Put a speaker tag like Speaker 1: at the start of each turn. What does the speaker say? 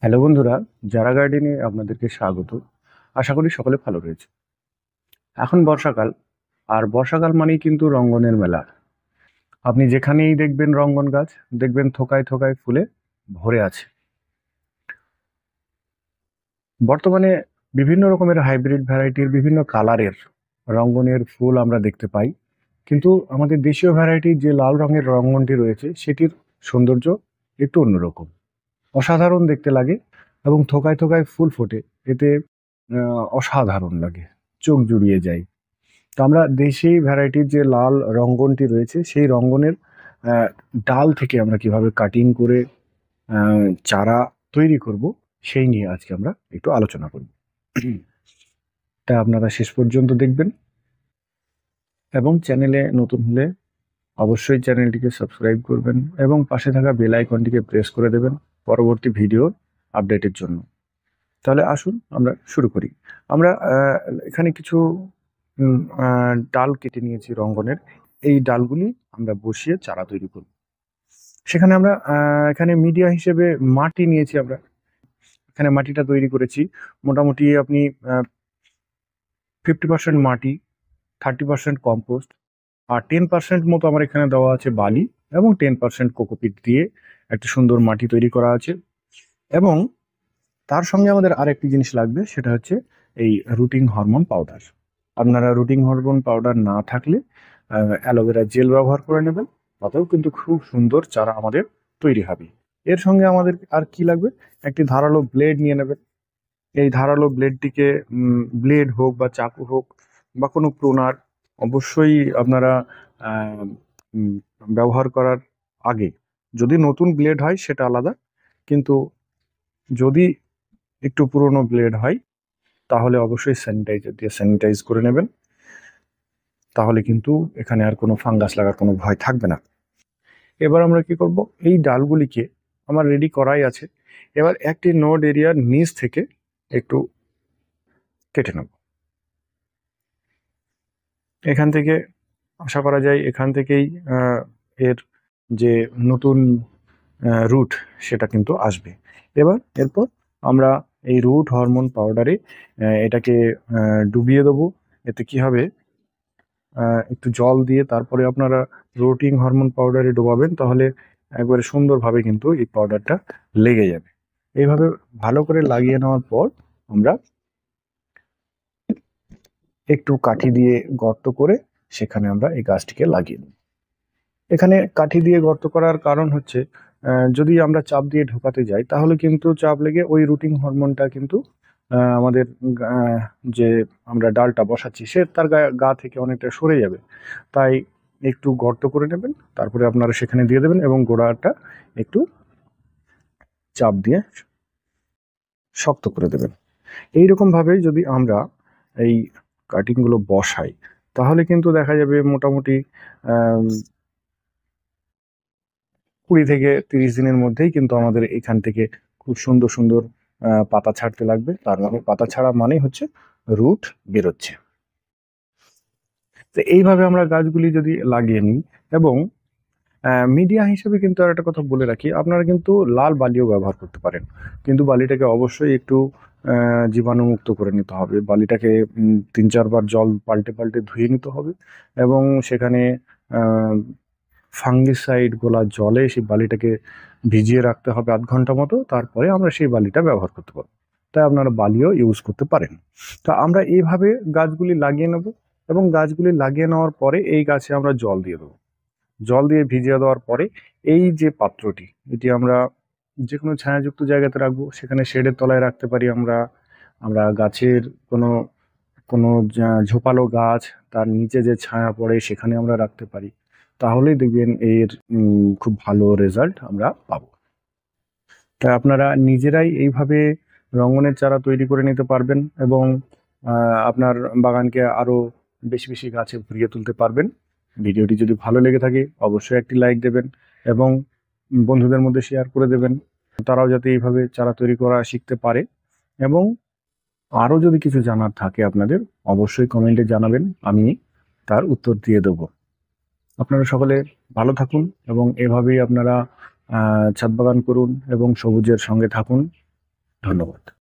Speaker 1: Hello বন্ধুরা, যারা গার্ডেনে আপনাদেরকে স্বাগত। আশা করি সকলে ভালো রয়েছে। এখন বর্ষাকাল, আর বর্ষাকাল মানেই কিন্তু রঙ্গনের মেলা। আপনি যেখানেই দেখবেন রঙ্গন গাছ, দেখবেন থোকায় থোকায় ফুলে ভরে আছে। বর্তমানে বিভিন্ন রকমের হাইব্রিড ভ্যারাইটির বিভিন্ন কালারের রঙ্গনের ফুল আমরা দেখতে পাই, কিন্তু আমাদের দেশীয় ভ্যারাইটির যে লাল রঙের রঙ্গনটি রয়েছে সেটির সৌন্দর্য একটু অন্যরকম, অসাধারণ দেখতে লাগে এবং থোকায় থোকায় ফুল ফোটে। এতে অসাধারণ লাগে, চোখ জুড়িয়ে যায়। তো আমরা দেশি ভ্যারাইটির যে লাল রঙ্গনটি রয়েছে সেই রঙ্গনের আহ, ডাল থেকে আমরা কিভাবে কাটিং করে চারা তৈরি করব সেই নিয়ে আজকে আমরা একটু আলোচনা করব। তা আপনারা শেষ পর্যন্ত দেখবেন এবং চ্যানেলে নতুন হলে অবশ্যই চ্যানেলটিকে সাবস্ক্রাইব করবেন এবং পাশে থাকা বেল আইকনটিকে প্রেস করে দেবেন পরবর্তী ভিডিও আপডেটের জন্য। তাহলে আসুন আমরা শুরু করি। আমরা এখানে কিছু ডাল কেটে নিয়েছি রঙ্গনের। এই ডালগুলি আমরা বসিয়ে চারা তৈরি করব। সেখানে আমরা এখানে মিডিয়া হিসেবে মাটি নিয়েছি। আমরা এখানে মাটিটা তৈরি করেছি মোটামুটি আপনি 50% মাটি, 30% কম্পোস্ট, আর 10% মতো আমার এখানে দেওয়া আছে বালি এবং 10% কোকোপিট দিয়ে একটা সুন্দর মাটি তৈরি করা আছে। এবং তার সঙ্গে আমাদের আরেকটি জিনিস লাগবে, সেটা হচ্ছে এই রুটিং হরমোন পাউডার। আপনারা রুটিং হরমোন পাউডার না থাকলে অ্যালোভেরা জেল ব্যবহার করে নেবেন, তাতেও কিন্তু খুব সুন্দর চারা আমাদের তৈরি হবে। এর সঙ্গে আমাদের আর কি লাগবে, একটি ধারালো ব্লেড নিয়ে নেবেন। এই ধারালো ব্লেডটিকে ব্লেড হোক বা চাকু হোক বা কোনো প্রুনার, অবশ্যই আপনারা আহ, উম, ব্যবহার করার আগে, যদি নতুন ব্লেড হয় সেটা আলাদা, কিন্তু যদি একটু পুরনো ব্লেড হয় তাহলে অবশ্যই স্যানিটাইজার দিয়ে স্যানিটাইজ করে নেবেন। তাহলে কিন্তু এখানে আর কোনো ফাঙ্গাস লাগার কোনো ভয় থাকবে না। এবার আমরা কি করব, এই ডালগুলিকে আমার রেডি করাই আছে। এবার একটি নোড এরিয়ার নিচ থেকে একটু কেটে নেব। এখান থেকে আশা করা যায় এখান থেকেই এর যে নতুন রুট সেটা কিন্তু আসবে। এরপর আমরা এই রুট হরমোন পাউডারে এটাকে ডুবিয়ে দেবো। এতে কি হবে, একটু জল দিয়ে তারপরে আপনারা রুটিং হরমোন পাউডারে ডোবাবেন, তাহলে একবারে সুন্দরভাবে কিন্তু এই পাউডারটা লেগে যাবে। এইভাবে ভালো করে লাগিয়ে নেওয়ার পর আমরা একটু কাঠি দিয়ে গর্ত করে সেখানে আমরা এই গাছটিকে লাগিয়ে দেব। এখানে কাঠি দিয়ে গর্ত করার কারণ হচ্ছে, যদি আমরা চাপ দিয়ে ঢোকাতে যাই তাহলে কিন্তু চাপ লেগে ওই রুটিং হরমোনটা কিন্তু আমাদের আহ, যে আমরা ডালটা বসাচ্ছি সে তার গা থেকে অনেকটা সরে যাবে। তাই একটু গর্ত করে নেবেন, তারপরে আপনারা সেখানে দিয়ে দেবেন এবং গোড়াটা একটু চাপ দিয়ে শক্ত করে দেবেন। এইরকম ভাবে যদি আমরা এই কাটিংগুলো বসাই তাহলে কিন্তু দেখা যাবে মোটামুটি 20 থেকে 30 দিনের মধ্যেই কিন্তু আমাদের এখান থেকে খুব সুন্দর সুন্দর পাতা ছাড়তে লাগবে। তার মানে পাতা ছাড়া মানেই হচ্ছে রুট বেরোচ্ছে। তো এইভাবে আমরা গাছগুলি যদি লাগিয়ে নিই, এবং মিডিয়া হিসেবে কিন্তু আর একটা কথা বলে রাখি, আপনারা কিন্তু লাল বালিও ব্যবহার করতে পারেন, কিন্তু বালিটাকে অবশ্যই একটু জীবাণুমুক্ত করে নিতে হবে। বালিটাকে 3-4 বার জল পাল্টে পাল্টে ধুয়ে নিতে হবে এবং সেখানে ফাঙ্গিসাইড গোলা জলে সেই বালিটাকে ভিজিয়ে রাখতে হবে 1/2 ঘন্টা মতো, তারপরে আমরা সেই বালিটা ব্যবহার করতে পারবো। তাই আপনারা বালিও ইউজ করতে পারেন। তো আমরা এইভাবে গাছগুলি লাগিয়ে নেব এবং গাছগুলি লাগিয়ে নেওয়ার পরে এই গাছে আমরা জল দিয়ে দেবো। জল দিয়ে ভিজিয়ে দেওয়ার পরে এই যে পাত্রটি, এটি আমরা যে কোনো ছায়াযুক্ত জায়গাতে রাখবো। সেখানে শেডের তলায় রাখতে পারি আমরা। আমরা গাছের কোনো কোনো ঝোপালো গাছ, তার নিচে যে ছায়া পড়ে সেখানে আমরা রাখতে পারি। তাহলেই দেখবেন এর খুব ভালো রেজাল্ট আমরা পাবো। তাই আপনারা নিজেরাই এইভাবে রঙ্গনের চারা তৈরি করে নিতে পারবেন এবং আপনার বাগানকে আরো বেশি বেশি গাছে ভরিয়ে তুলতে পারবেন। ভিডিওটি যদি ভালো লেগে থাকে অবশ্যই একটি লাইক দেবেন এবং বন্ধুদের মধ্যে শেয়ার করে দেবেন, তারাও যাতে এইভাবে চারা তৈরি করা শিখতে পারে। এবং আরও যদি কিছু জানার থাকে আপনাদের, অবশ্যই কমেন্টে জানাবেন, আমি তার উত্তর দিয়ে দেবো। আপনারা সকলে ভালো থাকুন এবং এভাবেই আপনারা ছাদ বাগান করুন এবং সবুজের সঙ্গে থাকুন। ধন্যবাদ।